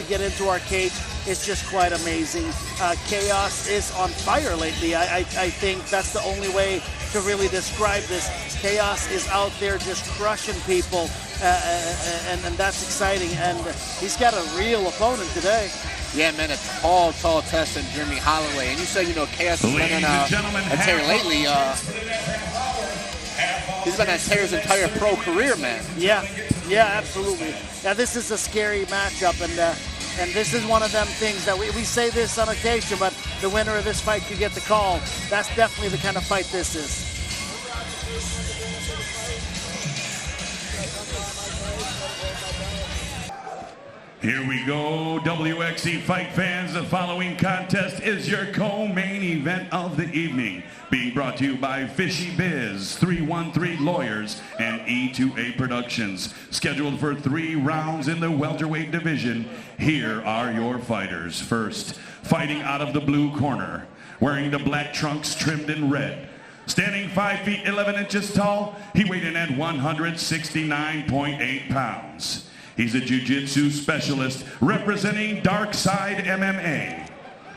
get into our cage is just quite amazing. Khaos is on fire lately. I think that's the only way to really describe this. Khaos is out there just crushing people, and that's exciting. And he's got a real opponent today. Yeah, man, a tall test in Jeremie Holloway. And you say, Khaos has been on a tear lately. He's been on tear his entire pro career, man. Yeah, absolutely. Yeah, this is a scary matchup, and this is one of them things that we say this on occasion, but the winner of this fight could get the call. That's definitely the kind of fight this is. Here we go, WXC fight fans. The following contest is your co-main event of the evening, being brought to you by Fishy Biz, 313 Lawyers, and E2A Productions. Scheduled for 3 rounds in the welterweight division. Here are your fighters. First, fighting out of the blue corner, wearing the black trunks trimmed in red. Standing 5 feet 11 inches tall, he weighed in at 169.8 pounds. He's a jiu-jitsu specialist representing Dark Side MMA.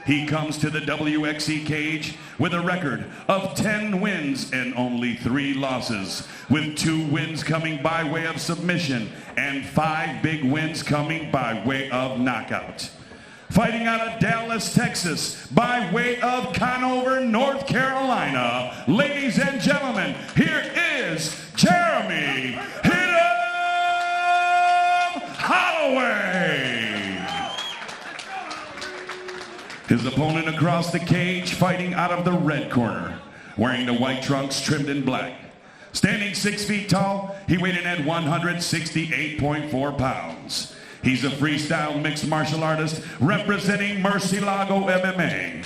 He comes to the WXC cage with a record of 10 wins and only 3 losses, with 2 wins coming by way of submission and 5 big wins coming by way of knockout. Fighting out of Dallas, Texas, by way of Conover, North Carolina, ladies and gentlemen, here is Jeremie Holloway. His opponent across the cage, fighting out of the red corner, wearing the white trunks trimmed in black. Standing 6 feet tall, he weighed in at 168.4 pounds. He's a freestyle mixed martial artist representing Murcielago MMA.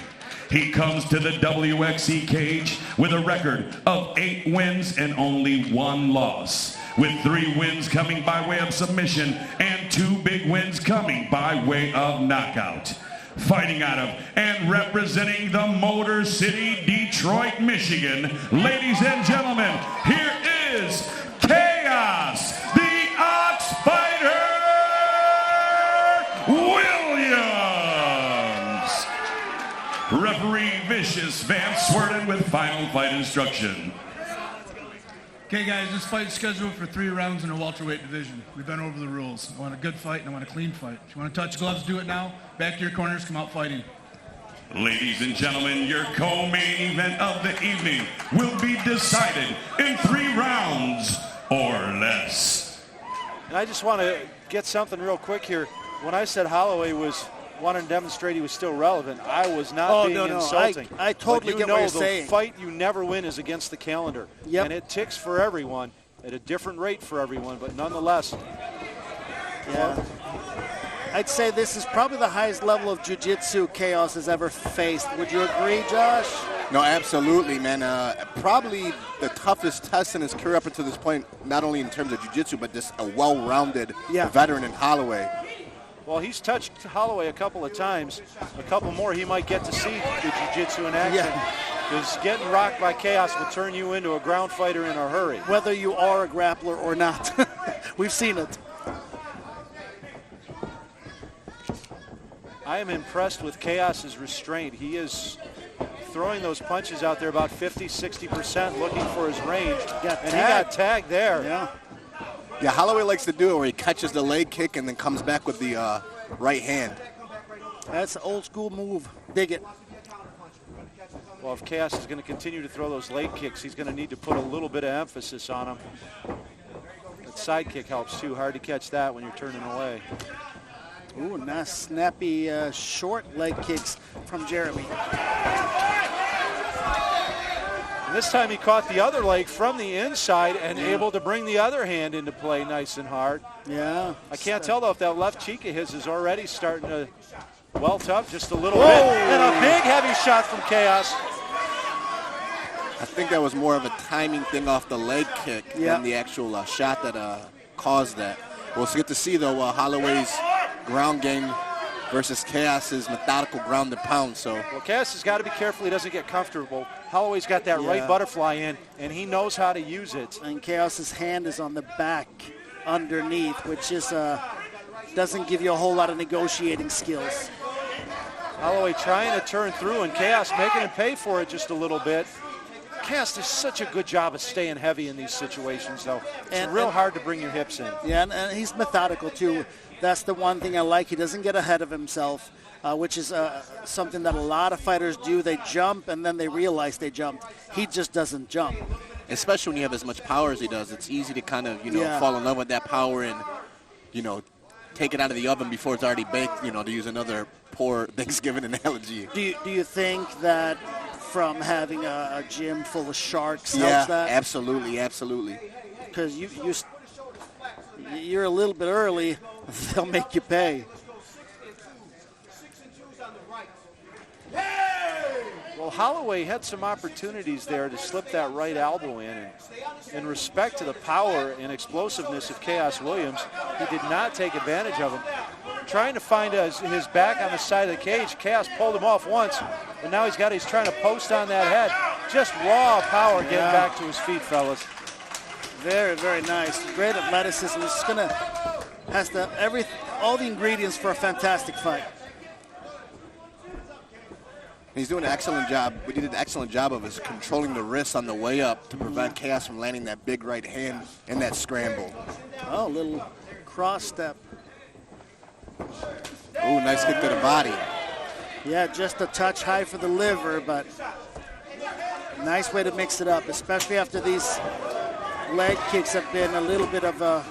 He comes to the WXC cage with a record of 8 wins and only 1 loss, with 3 wins coming by way of submission and 2 big wins coming by way of knockout. Fighting out of and representing the Motor City, Detroit, Michigan, ladies and gentlemen, here is Khaos, the Ox Fighter Williams. Referee Vicious Van Swerden with final fight instruction. Okay, guys, this fight is scheduled for 3 rounds in the welterweight division. We've been over the rules. I want a good fight and I want a clean fight. If you want to touch gloves, do it now. Back to your corners, come out fighting. Ladies and gentlemen, your co-main event of the evening will be decided in 3 rounds or less. And I just want to get something real quick here. When I said Holloway was wanting to demonstrate he was still relevant, I was not being insulting. I totally get what you're saying. The fight you never win is against the calendar. Yep. And it ticks for everyone at a different rate for everyone, but nonetheless. Yeah. I'd say this is probably the highest level of jiu-jitsu Khaos has ever faced. Would you agree, Josh? No, absolutely, man. Probably the toughest test in his career up until this point, not only in terms of jiu-jitsu, but just a well-rounded veteran in Holloway. Well, he's touched Holloway a couple of times. A couple more he might get to see the jiu-jitsu in action. Because getting rocked by Khaos will turn you into a ground fighter in a hurry. Whether you are a grappler or not. We've seen it. I am impressed with Khaos's restraint. He is throwing those punches out there about 50-60%, looking for his range. He got tagged there. Yeah, Holloway likes to do it where he catches the leg kick and then comes back with the right hand. That's an old school move. Dig it. Well, if Khaos is going to continue to throw those leg kicks, he's going to need to put a little bit of emphasis on them. That side kick helps too. Hard to catch that when you're turning away. Ooh, nice snappy short leg kicks from Jeremie. And this time he caught the other leg from the inside and able to bring the other hand into play nice and hard. Yeah. I can't tell though if that left cheek of his is already starting to welt up just a little bit. And a big heavy shot from Khaos. I think that was more of a timing thing off the leg kick than the actual shot that caused that. We'll get to see though Holloway's ground game versus Khaos's methodical ground and pound. So well, Khaos has got to be careful he doesn't get comfortable. Holloway's got that right butterfly in, and he knows how to use it. And Khaos's hand is on the back underneath, which is doesn't give you a whole lot of negotiating skills. Holloway trying to turn through, and Khaos making him pay for it just a little bit. Khaos does such a good job of staying heavy in these situations, though. It's real hard to bring your hips in. Yeah, and he's methodical, too. That's the one thing I like. He doesn't get ahead of himself, which is something that a lot of fighters do. They jump, and then they realize they jumped. He just doesn't jump. Especially when you have as much power as he does, it's easy to kind of, fall in love with that power and, take it out of the oven before it's already baked, to use another poor Thanksgiving analogy. Do you think that from having a gym full of sharks helps that? Yeah, absolutely. Because you're a little bit early, they'll make you pay. Well, Holloway had some opportunities there to slip that right elbow in. And in respect to the power and explosiveness of Khaos Williams, he did not take advantage of him. Trying to find his back on the side of the cage, Khaos pulled him off once, but now he's trying to post on that head. Just raw power getting back to his feet, fellas. Very, very nice. Great athleticism. It's has all the ingredients for a fantastic fight. He's doing an excellent job. What he did an excellent job of is controlling the wrists on the way up to prevent Khaos from landing that big right hand in that scramble. Oh, little cross step. Ooh, nice kick to the body. Yeah, just a touch high for the liver, but nice way to mix it up, especially after these leg kicks have been a little bit of a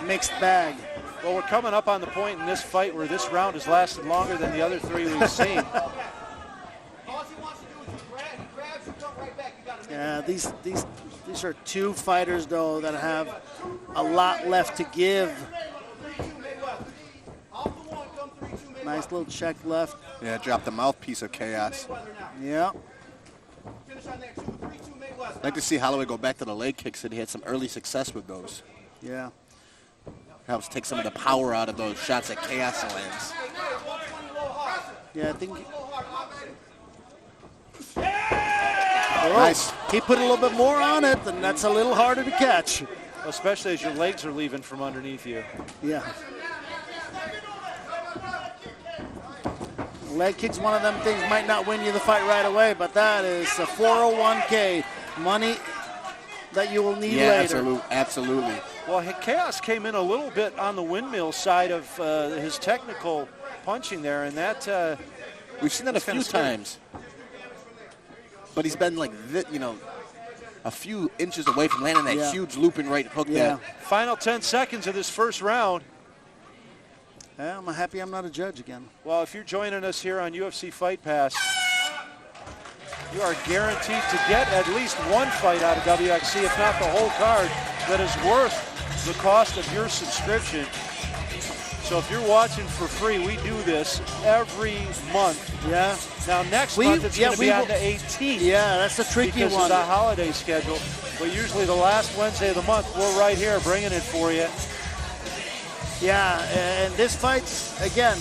mixed bag. Well, we're coming up on the point in this fight where this round has lasted longer than the other three we've seen. Yeah, these are two fighters, though, that have a lot left to give. Nice little check left. Yeah, dropped the mouthpiece of Khaos. Yeah. I'd like to see Holloway go back to the leg kicks, and he had some early success with those. Yeah. Helps take some of the power out of those shots that Khaos lands. Yeah, I think. Nice. He put a little bit more on it, and that's a little harder to catch. Especially as your legs are leaving from underneath you. Yeah. Leg kick's one of them things, might not win you the fight right away, but that is a 401k, money that you will need later. Absolutely. Well, Khaos came in a little bit on the windmill side of his technical punching there, and that we've seen that a few times. But he's been like, a few inches away from landing that huge looping right hook. Yeah. Final 10 seconds of this first round. Yeah, I'm happy I'm not a judge again. Well, if you're joining us here on UFC Fight Pass, you are guaranteed to get at least one fight out of WXC, if not the whole card, that is worth the cost of your subscription. So if you're watching for free, we do this every month. Yeah. Now next month it's going to be on the 18th. Yeah, that's a tricky because one. Because of the holiday schedule. But usually the last Wednesday of the month, we're right here bringing it for you. Yeah, and this fight, again,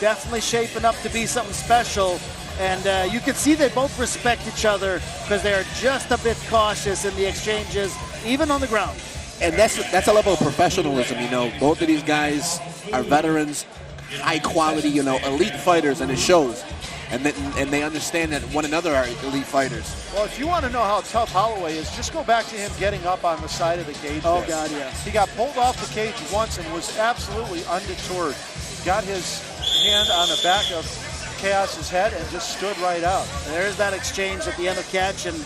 definitely shaping up to be something special. And you can see they both respect each other because they are just a bit cautious in the exchanges, even on the ground. And that's a level of professionalism, Both of these guys are veterans, high quality, elite fighters, and it shows. And they understand that one another are elite fighters. Well, if you want to know how tough Holloway is, just go back to him getting up on the side of the cage. Oh, there. God, yes. He got pulled off the cage once and was absolutely undeterred. Got his hand on the back of Khaos' head and just stood right out. There's that exchange at the end of catch, and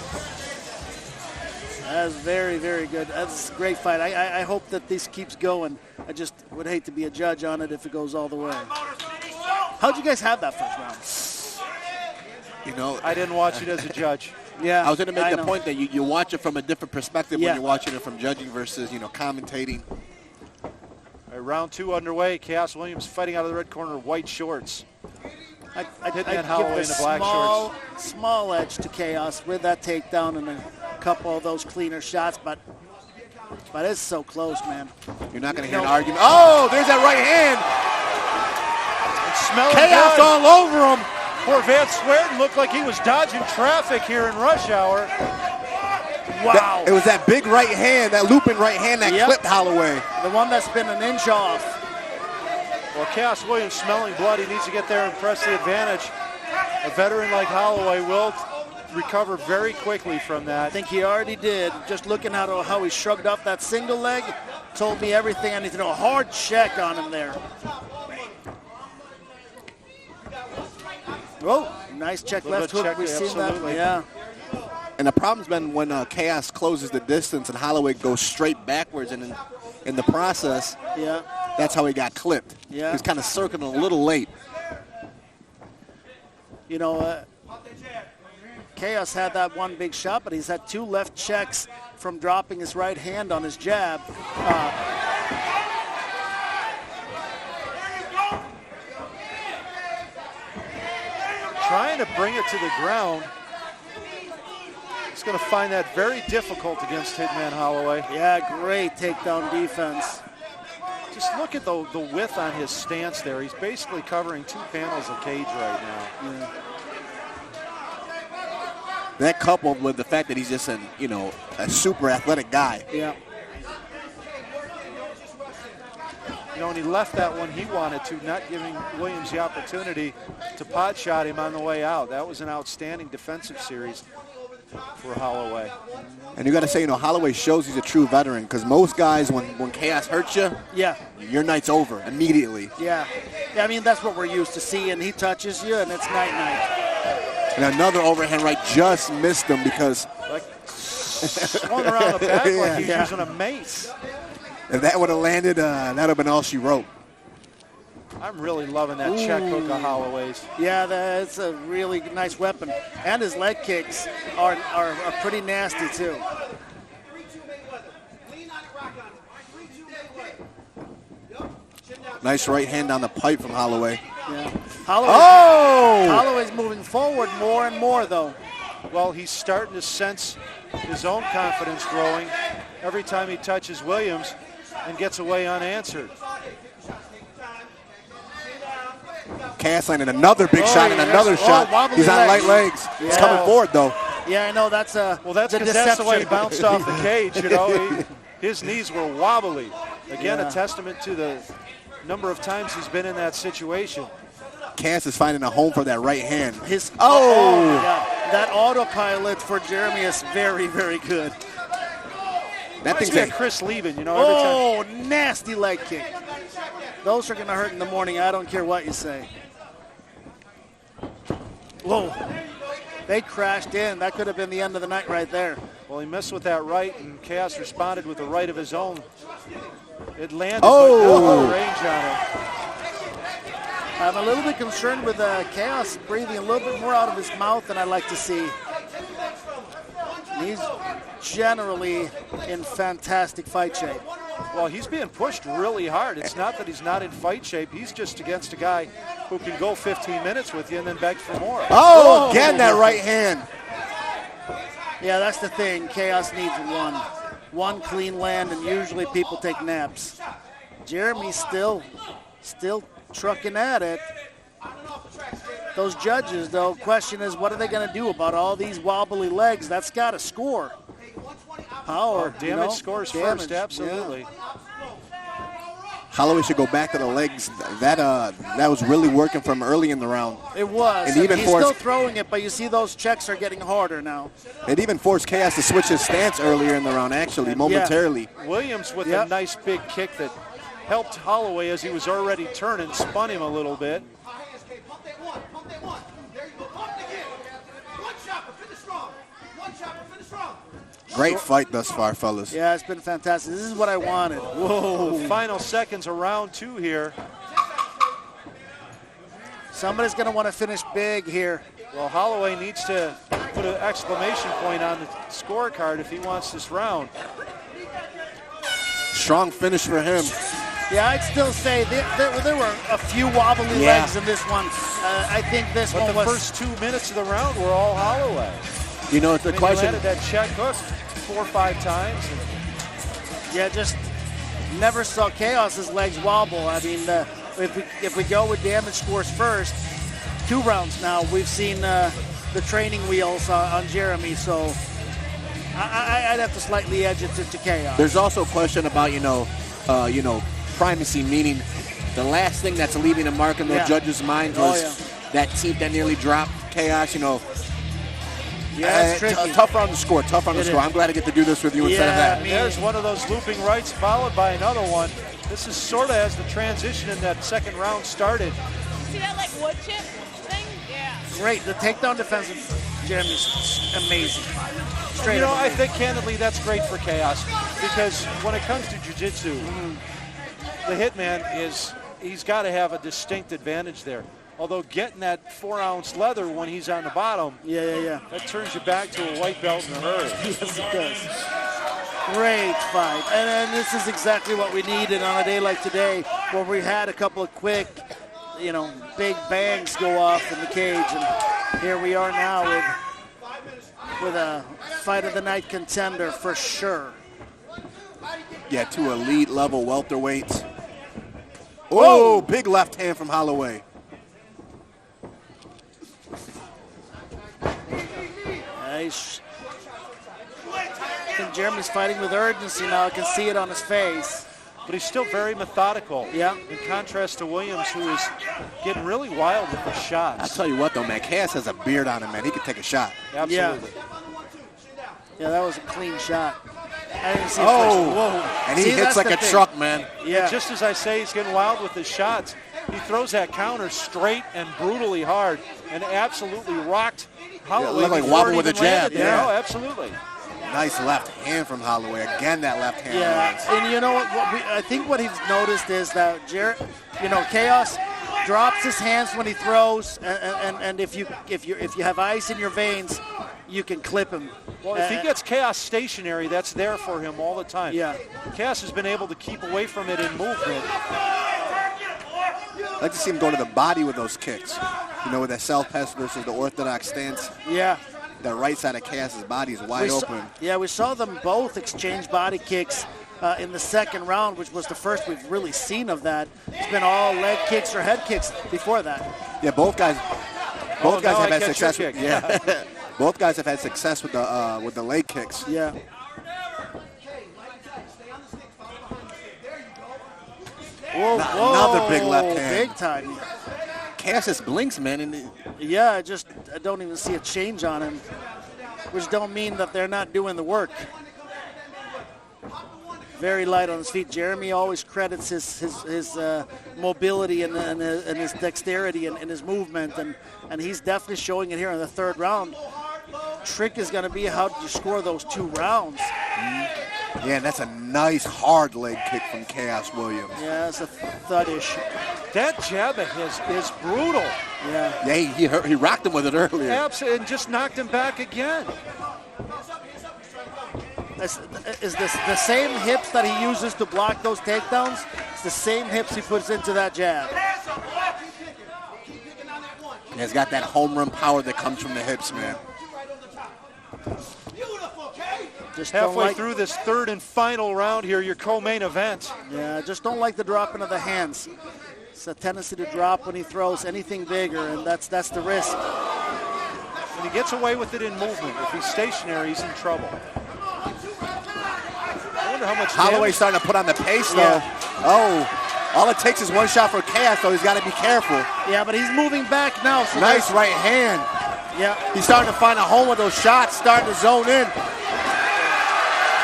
that's very, very good. That's a great fight. I hope that this keeps going. I just would hate to be a judge on it if it goes all the way. How'd you guys have that first round? I didn't watch it as a judge. Yeah, I was going to make the point that you watch it from a different perspective when you're watching it from judging versus, commentating. All right, round two underway. Khaos Williams fighting out of the red corner, white shorts. I'd give Holloway in the black shorts. Small edge to Khaos with that takedown and a couple of those cleaner shots, but it's so close, man. You're not going to hear an argument. Oh, there's that right hand. Khaos all over him. Poor Van Swerten looked like he was dodging traffic here in rush hour. Wow. It was that big right hand, that looping right hand that clipped Holloway. The one that's been an inch off. Well, Khaos Williams smelling blood. He needs to get there and press the advantage. A veteran like Holloway will recover very quickly from that. I think he already did. Just looking at how he shrugged up that single leg told me everything I need to know. A hard check on him there. Oh, nice check left hook. We've seen that. Yeah. And the problem's been when Khaos closes the distance and Holloway goes straight backwards, and in the process, yeah, that's how he got clipped. Yeah. He's kind of circling a little late. You know, Khaos had that one big shot, but he's had 2 left checks from dropping his right hand on his jab. Trying to bring it to the ground. He's going to find that very difficult against Hitman Holloway. Yeah, great takedown defense. Just look at the width on his stance there. He's basically covering 2 panels of cage right now. Yeah. That coupled with the fact that he's just a super athletic guy. Yeah. You know, and he left that one he wanted to, not giving Williams the opportunity to pot shot him on the way out. That was an outstanding defensive series for Holloway. And you got to say, Holloway shows he's a true veteran, because most guys, when Khaos hurts you, yeah, your night's over immediately. Yeah. I mean, that's what we're used to seeing. He touches you, and it's night-night. And another overhand right just missed him because... Like swung around the back like he's using a mace. If that would have landed, that would have been all she wrote. I'm really loving that check hook of Holloway's. Yeah, that's a really nice weapon. And his leg kicks are pretty nasty, too. Nice right hand on the pipe from Holloway. Yeah. Holloway's moving forward more and more, though. Well, he's starting to sense his own confidence growing every time he touches Williams and gets away unanswered. Khaos landed another big shot and another shot. He's on light legs. Yeah. He's coming forward, though. Yeah, I know. That's a that's the way he bounced off the cage. His knees were wobbly. Again, a testament to the number of times he's been in that situation. Khaos is finding a home for that right hand. That autopilot for Jeremie is very, very good. That thing's like Chris Leben, every time. Nasty leg kick. Those are going to hurt in the morning. I don't care what you say. Whoa. They crashed in. That could have been the end of the night right there. Well, he missed with that right, and Khaos responded with a right of his own. It landed, but no range on it. I'm a little bit concerned with Khaos breathing a little bit more out of his mouth than I'd like to see. He's generally in fantastic fight shape. Well, he's being pushed really hard. It's not that he's not in fight shape. He's just against a guy who can go 15 minutes with you and then beg for more. Again, that right hand. Yeah, that's the thing. Khaos needs one clean land, and usually people take naps. Jeremie's still trucking at it. Those judges, though, question is, what are they going to do about all these wobbly legs? That's got to score. Power. Damage scores first, absolutely. Yeah. Holloway should go back to the legs. That was really working for him early in the round. It was. And he's still throwing it, but you see those checks are getting harder now. It even forced Khaos to switch his stance earlier in the round, actually, momentarily. Williams with a nice big kick that helped Holloway as he was already turning, spun him a little bit. Great fight thus far, fellas. Yeah, it's been fantastic. This is what I wanted. Whoa. The final seconds of round 2 here. Somebody's going to want to finish big here. Well, Holloway needs to put an exclamation point on the scorecard if he wants this round. Strong finish for him. Yeah, I'd still say there were a few wobbly legs in this one. I think this one was... But the first 2 minutes of the round were all Holloway. It's the question. He landed that check hook 4 or 5 times. Yeah, just never saw Khaos's legs wobble. I mean, if we go with damage scores first, 2 rounds now, we've seen the training wheels on Jeremie, so I'd have to slightly edge it to Khaos. There's also a question about, primacy, meaning the last thing that's leaving a mark in those judges' minds was that teeth that nearly dropped. Khaos, you know. Yeah, it's tricky. Tough round to score, tough round to score. I'm glad I get to do this with you instead of that. There's one of those looping rights followed by another one. This is sort of as the transition in that second round started. See that like wood chip thing? Yeah. Great. The takedown defense of Jeremie's amazing. Straight You know, up I amazing. think candidly that's great for Khaos because when it comes to jiu-jitsu, the hitman he's got to have a distinct advantage there. Although getting that 4-ounce leather when he's on the bottom, that turns you back to a white belt in a hurry. Yes, it does. Great fight. And this is exactly what we needed on a day like today where we had a couple of quick, you know, big bangs go off in the cage. And here we are now with a fight of the night contender for sure. Yeah, 2 elite level welterweights. Oh, big left hand from Holloway. Nice. I think Jeremie's fighting with urgency now. I can see it on his face. But he's still very methodical. Yeah. In contrast to Williams, who is getting really wild with the shots. I'll tell you what, though, man. Khaos has a beard on him, man. He can take a shot. Absolutely. Yeah, that was a clean shot. I didn't see and he hits like a truck, man. Yeah. And just as I say, he's getting wild with his shots. He throws that counter straight and brutally hard and absolutely rocked Holloway. Looked like before wobbling it with a even jab. landed there. Oh, absolutely. Nice left hand from Holloway. Again, that left hand. Yeah, and you know what? I think what he's noticed is that Khaos drops his hands when he throws, and if you have ice in your veins, you can clip him. Well, if he gets Khaos stationary, that's there for him all the time. Yeah. Khaos has been able to keep away from it in movement. I'd like to see him go to the body with those kicks. You know, with that self-pass versus the orthodox stance. Yeah. The right side of Khaos's body is wide open. We saw them both exchange body kicks in the second round, which was the first we've really seen of that. It's been all leg kicks or head kicks before that. Yeah, both guys have had success. Yeah. Both guys have had success with the leg kicks. Yeah. Whoa, Another big left hand. Big time. Khaos just blinks, man. And I don't even see a change on him, which don't mean that they're not doing the work. Very light on his feet. Jeremie always credits his mobility and his dexterity and his movement, and he's definitely showing it here in the third round. Trick is going to be how do you score those 2 rounds. Yeah, and that's a nice hard leg kick from Khaos Williams. Yeah, it's a thuddish. That jab of his is brutal. Yeah. Yeah, he rocked him with it earlier. Absolutely, and just knocked him back again. Is this the same hips that he uses to block those takedowns? It's the same hips he puts into that jab. And he's got that home run power that comes from the hips, man. Just halfway through this third and final round here, your co-main event. Yeah, just don't like the dropping of the hands. It's a tendency to drop when he throws anything bigger, and that's the risk. And he gets away with it in movement. If he's stationary, he's in trouble. I wonder how much Holloway's starting to put on the pace, though. Yeah. Oh, all it takes is one shot for Khaos, so he's got to be careful. Yeah, but he's moving back now. So nice right hand. Yeah. He's starting to find a home with those shots, starting to zone in.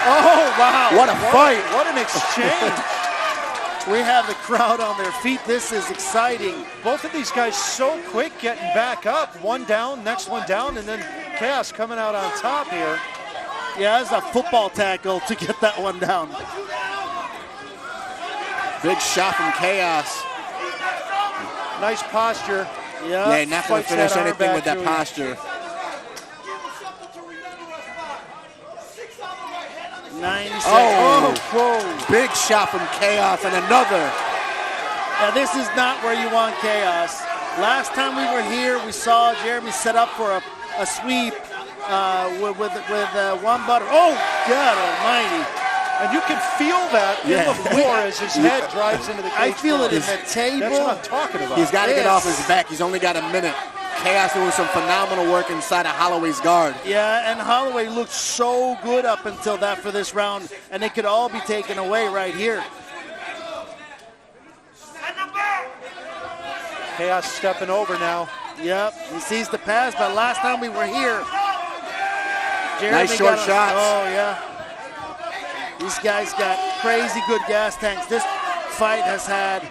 Oh, wow. What a fight. What an exchange. We have the crowd on their feet. This is exciting. Both of these guys so quick getting back up. One down, next one down, and then Khaos coming out on top here. Yeah, it's a football tackle to get that one down. Big shot from Khaos. Nice posture. Yeah, he's not going to finish anything with that posture. 90 seconds. Oh, whoa. Big shot from Khaos and another. Now, this is not where you want Khaos. Last time we were here, we saw Jeremie set up for a sweep with one butter. Oh, God almighty. And you can feel that in the floor as his head drives into the cage. I feel it in the table. That's what I'm talking about. He's got to get off his back. He's only got a minute. Khaos doing some phenomenal work inside of Holloway's guard. Yeah, and Holloway looked so good up until that for this round, and it could all be taken away right here. Khaos stepping over now. Yep, he sees the pass, but last time we were here, Jeremie nice short shots. Oh, yeah. These guys got crazy good gas tanks. This fight has had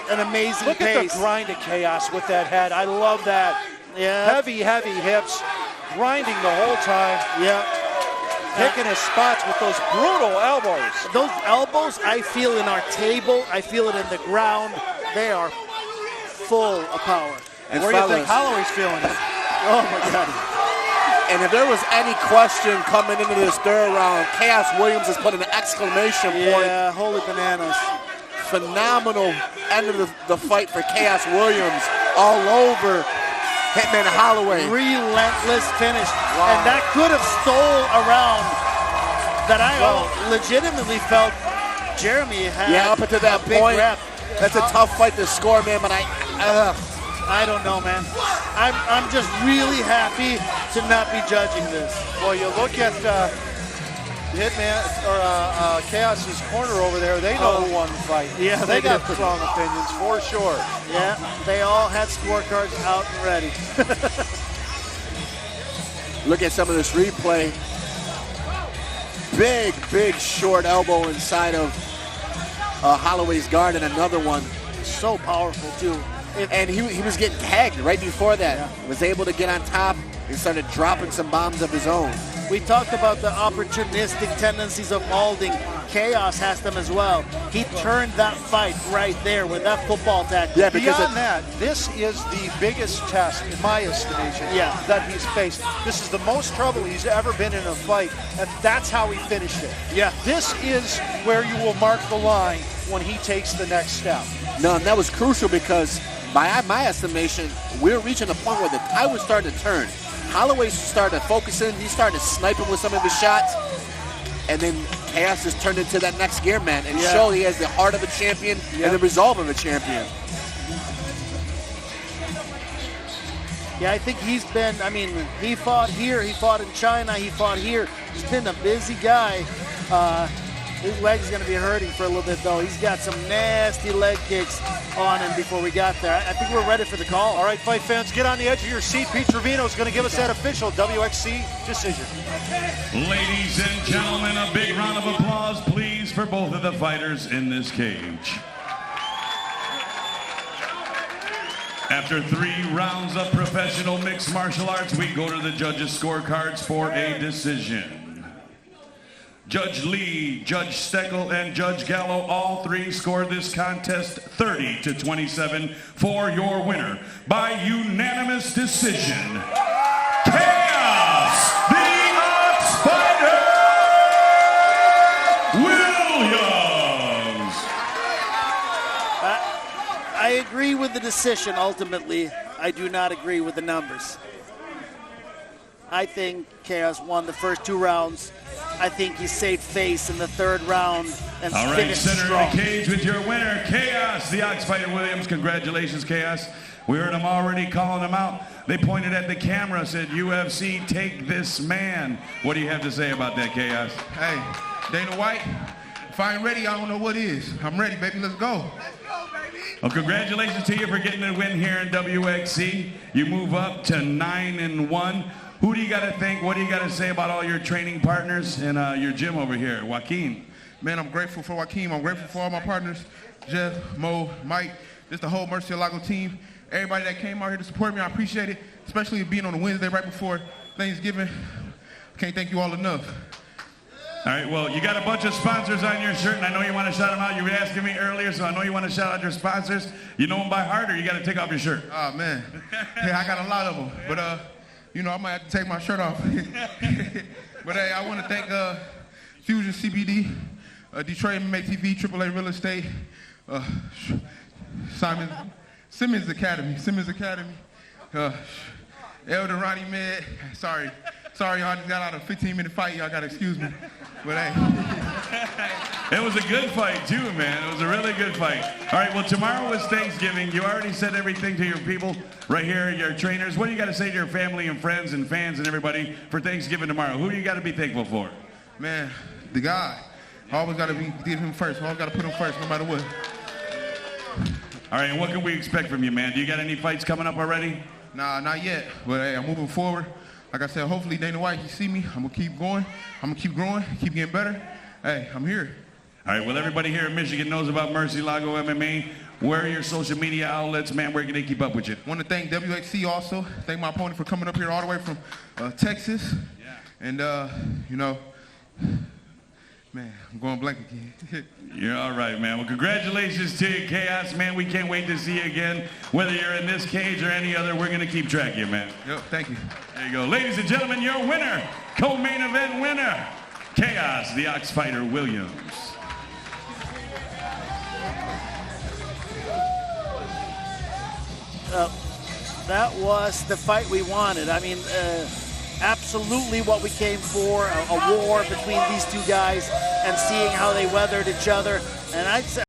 an amazing Look pace. at the grind of Khaos with that head. I love that. Yeah. Heavy hips, grinding the whole time. Yeah. Picking his spots with those brutal elbows. Those elbows, I feel in our table. I feel it in the ground. They are full of power. And where do you think Holloway's feeling it? Oh, my God. And if there was any question coming into this third round, Khaos Williams has put an exclamation point. Yeah, holy bananas. Phenomenal end of the fight for Khaos Williams all over Hitman Holloway. Relentless finish. Wow. And that could have stole a round that I legitimately felt Jeremie had. Yeah, up until that big point, rep. that's a tough fight to score, man, but I don't know, man. I'm just really happy to not be judging this. Well, you look at Hitman or Khaos's corner over there. They know who won the fight. Yeah, they got do. strong opinions for sure. Yeah, they all had scorecards out and ready. look at some of this replay. Big short elbow inside of Holloway's guard, and another one. So powerful, too. And he was getting tagged right before that. Yeah. Was able to get on top and started dropping some bombs of his own. We talked about the opportunistic tendencies of Malding. Khaos has them as well. He turned that fight right there with that football tactic. Yeah, because beyond that, this is the biggest test, in my estimation, that he's faced. This is the most trouble he's ever been in a fight, and that's how he finished it. Yeah. This is where you will mark the line when he takes the next step. No, and that was crucial because, by my estimation, we're reaching a point where the tide was starting to turn. Holloway started focusing. He started sniping with some of his shots. And then Khaos has turned into that next gear man and showed he has the heart of a champion and the resolve of a champion. Yeah, I think he's been, he fought here, he fought in China, he fought here. He's been a busy guy. His leg is going to be hurting for a little bit, though. He's got some nasty leg kicks on him before we got there. I think we're ready for the call. All right, fight fans, get on the edge of your seat. Pete Trevino is going to give us that official WXC decision. Ladies and gentlemen, a big round of applause, please, for both of the fighters in this cage. After 3 rounds of professional mixed martial arts, we go to the judges' scorecards for a decision. Judge Lee, Judge Steckel, and Judge Gallo, all 3 scored this contest 30-27 for your winner by unanimous decision. Khaos, the Ox-Fighter Williams. I agree with the decision ultimately. I do not agree with the numbers. I think Khaos won the first 2 rounds. I think he saved face in the 3rd round and all right, finished center strong. of the cage with your winner, Khaos, the Ox-Fighter Williams. Congratulations, Khaos. We heard him already calling him out. They pointed at the camera, said, UFC, take this man. What do you have to say about that, Khaos? Hey, Dana White, if I ain't ready, I don't know what is. I'm ready, baby. Let's go. Well, congratulations to you for getting the win here in WXC. You move up to 9-1. Who do you got to thank? What do you got to say about all your training partners and your gym over here, Joaquin? Man, I'm grateful for Joaquin. I'm grateful for all my partners, Jeff, Mo, Mike, just the whole Murcielago team. Everybody that came out here to support me, I appreciate it, especially being on a Wednesday right before Thanksgiving. Can't thank you all enough. All right, well, you got a bunch of sponsors on your shirt, and I know you want to shout them out. You were asking me earlier, so I know you want to shout out your sponsors. You know them by heart, or you got to take off your shirt? Oh, man. Hey, I got a lot of them, but, I might have to take my shirt off. But, hey, I want to thank Fusion CBD, Detroit MMA TV, AAA Real Estate, Simmons Academy, Elder Ronnie Med. Sorry, y'all. I just got out of a 15-minute fight. Y'all got to excuse me. But, hey. It was a good fight, too, man. It was a really good fight. All right, well, tomorrow is Thanksgiving. You already said everything to your people right here, your trainers. What do you got to say to your family and friends and fans and everybody for Thanksgiving tomorrow? Who do you got to be thankful for? Man, the God. I always got to give him first. I always got to put him first, no matter what. All right, and what can we expect from you, man? Do you got any fights coming up already? Nah, not yet. But hey, I'm moving forward. Like I said, hopefully Dana White, you see me. I'm gonna keep going. I'm gonna keep growing, keep getting better. Hey, I'm here. All right, well, everybody here in Michigan knows about Murcielago MMA. Where are your social media outlets, man? Where can they keep up with you? Want to thank WXC also. Thank my opponent for coming up here all the way from Texas. Yeah. And, you know, man, I'm going blank again. You're all right, man. Well, congratulations to you, Khaos, man. We can't wait to see you again. Whether you're in this cage or any other, we're going to keep track of you, man. Yep, thank you. There you go. Ladies and gentlemen, your winner, co-main event winner, Khaos, the Ox Fighter Williams. That was the fight we wanted. I mean, absolutely what we came for, a war between these two guys and seeing how they weathered each other. And I'd say